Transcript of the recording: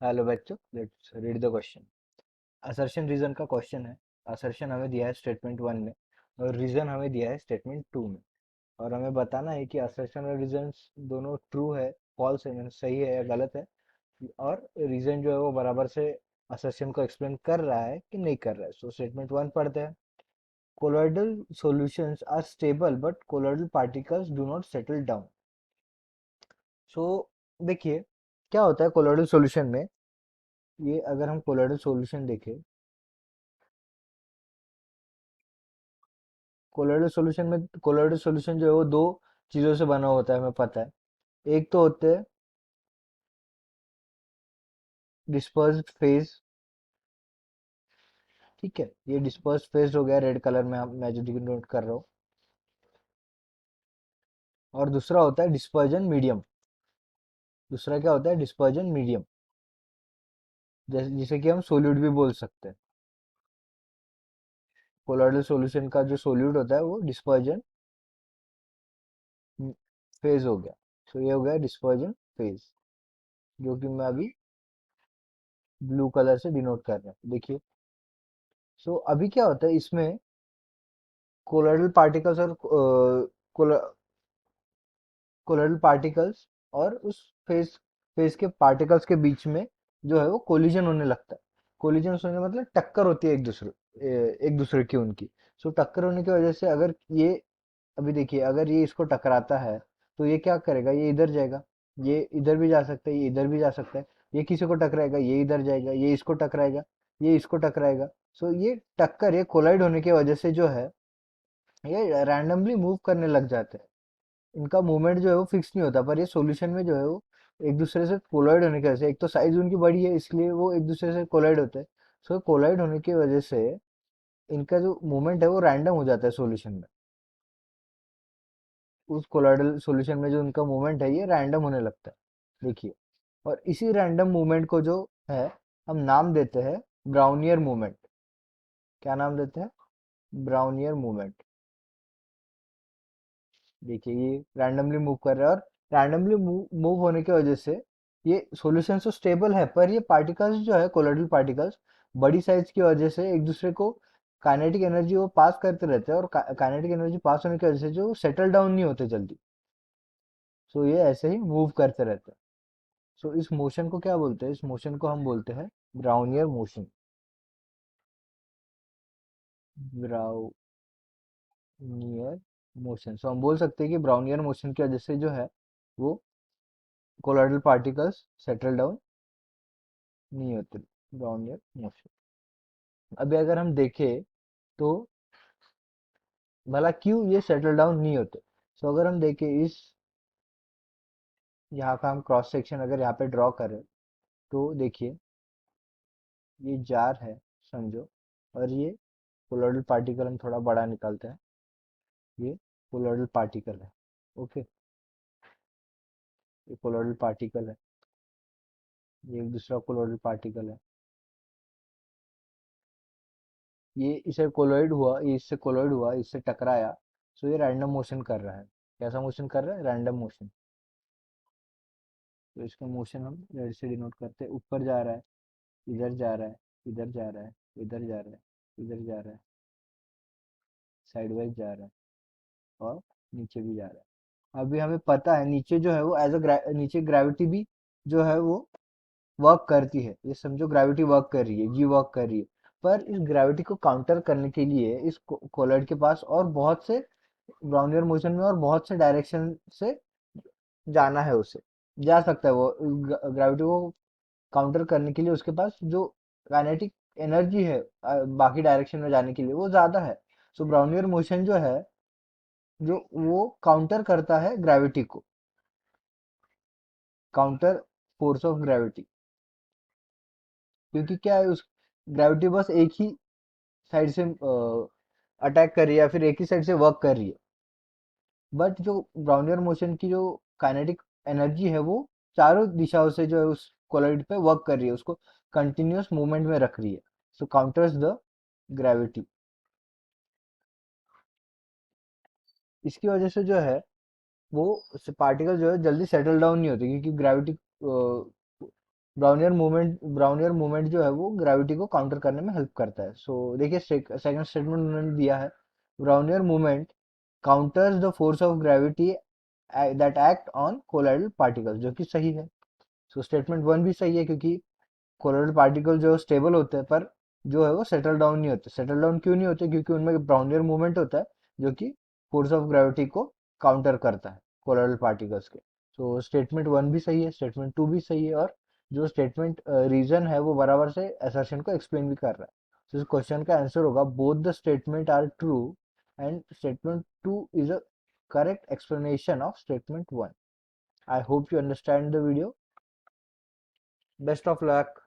Hello बच्चों, let's read the question. Assertion reason का question है। असर्शन हमें दिया है स्टेटमेंट वन में और रीजन हमें दिया है स्टेटमेंट टू में। और हमें बताना है कि असर्शन और रीजन दोनों ट्रू है, फॉल्स है, यानी सही है या गलत है। और रीजन जो है वो बराबर से असर्शन को एक्सप्लेन कर रहा है कि नहीं कर रहा है। सो स्टेटमेंट वन पढ़ते हैं। Colloidal solutions are stable but colloidal particles do not settle down. So देखिए, क्या होता है कोलोइडल सॉल्यूशन में। ये अगर हम कोलोइडल सॉल्यूशन देखें, कोलोइडल सॉल्यूशन जो है वो दो चीजों से बना होता है, हमें पता है। एक तो होते हैं डिस्पर्स्ड फेज। ठीक है, ये डिस्पर्स्ड फेज हो गया रेड कलर में, मैं जो नोट कर रहा हूँ। और दूसरा होता है डिस्पर्जन मीडियम। दूसरा क्या होता है? डिस्पर्जन मीडियम, जैसे जिसे कि हम सोल्यूट भी बोल सकते हैं। कोलोइडल सॉल्यूशन का जो सोल्यूट होता है वो डिस्पर्जन फेज हो गया। सो ये हो गया डिस्पर्जन फेज, जो कि मैं अभी ब्लू कलर से डिनोट कर रहा हूँ, देखिए। सो अभी क्या होता है इसमें, कोलोइडल पार्टिकल्स और कोलोइडल पार्टिकल्स और उस फेस फेस के पार्टिकल्स के बीच में जो है वो कोलिजन होने लगता है। कोलिजन होने मतलब टक्कर होती है एक दूसरे की उनकी। सो टक्कर होने की वजह से अगर ये, अभी देखिए, अगर ये इसको टकराता है तो ये क्या करेगा? ये इधर जाएगा, ये इधर भी जा सकता है, ये इधर भी जा सकता है। ये किसी को टकराएगा, ये इधर जाएगा, ये इसको टकराएगा, ये इसको टकराएगा। सो ये टक्कर, ये कोलाइड होने की वजह से जो है ये रैंडमली मूव करने लग जाते हैं। इनका मूवमेंट जो है वो फिक्स नहीं होता, पर ये सॉल्यूशन में जो है वो एक दूसरे से कोलाइड होने की वजह से, एक तो साइज उनकी बड़ी है इसलिए वो एक दूसरे से कोलाइड होते हैं। सो कोलाइड होने की वजह से इनका जो मूवमेंट है वो रैंडम हो जाता है सॉल्यूशन में। उस कोलाइडल सॉल्यूशन में जो उनका मूवमेंट है ये रैंडम होने लगता है, देखिए। और इसी रैंडम मूवमेंट को जो है हम नाम देते हैं ब्राउनियर मूवमेंट। क्या नाम देते हैं? ब्राउनियर मूवमेंट। देखिए, ये रैंडमली मूव कर रहा है और रैंडमली मूव होने की वजह से ये सॉल्यूशन तो स्टेबल है, पर ये पार्टिकल्स जो है कोलोइडल पार्टिकल्स बड़ी साइज की वजह से एक दूसरे को काइनेटिक एनर्जी वो पास करते रहते हैं, और काइनेटिक एनर्जी पास होने की वजह से जो सेटल डाउन नहीं होते जल्दी। सो ये ऐसे ही मूव करते रहते हैं। सो इस मोशन को क्या बोलते हैं? इस मोशन को हम बोलते हैं ब्राउनियर मोशन। ब्राउनियर मोशन। सो हम बोल सकते हैं कि ब्राउनियर मोशन की वजह से जो है वो कोलोइडल पार्टिकल्स सेटल डाउन नहीं होते। ब्राउनियर मोशन। अभी अगर हम देखें तो भला क्यों ये सेटल डाउन नहीं होते। सो अगर हम देखें इस, यहाँ का हम क्रॉस सेक्शन अगर यहाँ पे ड्रॉ करें तो देखिए, ये जार है समझो, और ये कोलोइडल पार्टिकल हम थोड़ा बड़ा निकालते हैं। ये कोलोइडल पार्टिकल है, ओके। ये कोलोइडल पार्टिकल है, ये एक दूसरा कोलोइडल पार्टिकल है। ये इसे कोलोइड हुआ, ये इससे कोलोइड हुआ, इससे टकराया। सो ये रैंडम मोशन कर रहा है। कैसा मोशन कर रहा है? Random motion. तो इसका मोशन हम रेड से डिनोट करते हैं। ऊपर जा रहा है, इधर जा रहा है, इधर जा रहा है, इधर जा रहा है, इधर जा रहा है, साइडवाइज जा रहा है, और नीचे भी जा रहा है। अभी हमें पता है नीचे जो है वो नीचे ग्रेविटी भी जो है वो वर्क करती है। ये समझो ग्रेविटी वर्क कर रही है, जी वर्क कर रही है। पर इस ग्रेविटी को काउंटर करने के लिए इस कोलॉइड के पास और बहुत से ब्राउनियर मोशन में और बहुत से डायरेक्शन से जाना है उसे। जा सकता है वो ग्रेविटी को काउंटर करने के लिए, उसके पास जो काइनेटिक एनर्जी है बाकी डायरेक्शन में जाने के लिए वो ज्यादा है। सो ब्राउनियर मोशन जो है, जो वो काउंटर करता है ग्रेविटी को, काउंटर फोर्स ऑफ ग्रेविटी। क्योंकि क्या है, उस ग्रेविटी बस एक ही साइड से अटैक कर रही है या फिर एक ही साइड से वर्क कर रही है। बट जो ब्राउनियर मोशन की जो काइनेटिक एनर्जी है वो चारों दिशाओं से जो है उस कोलॉइड पे वर्क कर रही है, उसको कंटिन्यूअस मूवमेंट में रख रही है। सो काउंटर्स द ग्रेविटी। इसकी वजह से जो है वो पार्टिकल जो है जल्दी सेटल डाउन नहीं होते, क्योंकि ग्रेविटी ब्राउनियर मूवमेंट जो है वो ग्रेविटी को काउंटर करने में हेल्प करता है। सो देखिए सेकंड स्टेटमेंट उन्होंने दिया है, Brownian movement counters the force of gravity that act on colloidal particles, जो कि सही है। सो स्टेटमेंट वन भी सही है, क्योंकि कोलोइडल पार्टिकल जो स्टेबल होते हैं पर जो है वो सेटल डाउन नहीं होते। सेटल डाउन क्यों नहीं होते? क्योंकि उनमें ब्राउनियर मूवमेंट होता है, जो कि फोर्स ऑफ ग्रेविटी को काउंटर करता है कोलोइडल पार्टिकल्स के। तो स्टेटमेंट वन भी सही है, स्टेटमेंट टू भी सही है, और जो स्टेटमेंट रीजन है वो बराबर से असर्शन को एक्सप्लेन भी कर रहा है। तो इस क्वेश्चन का आंसर होगा both the statement are true and statement two is a correct explanation of statement 1. I hope you understand the video. Best of luck.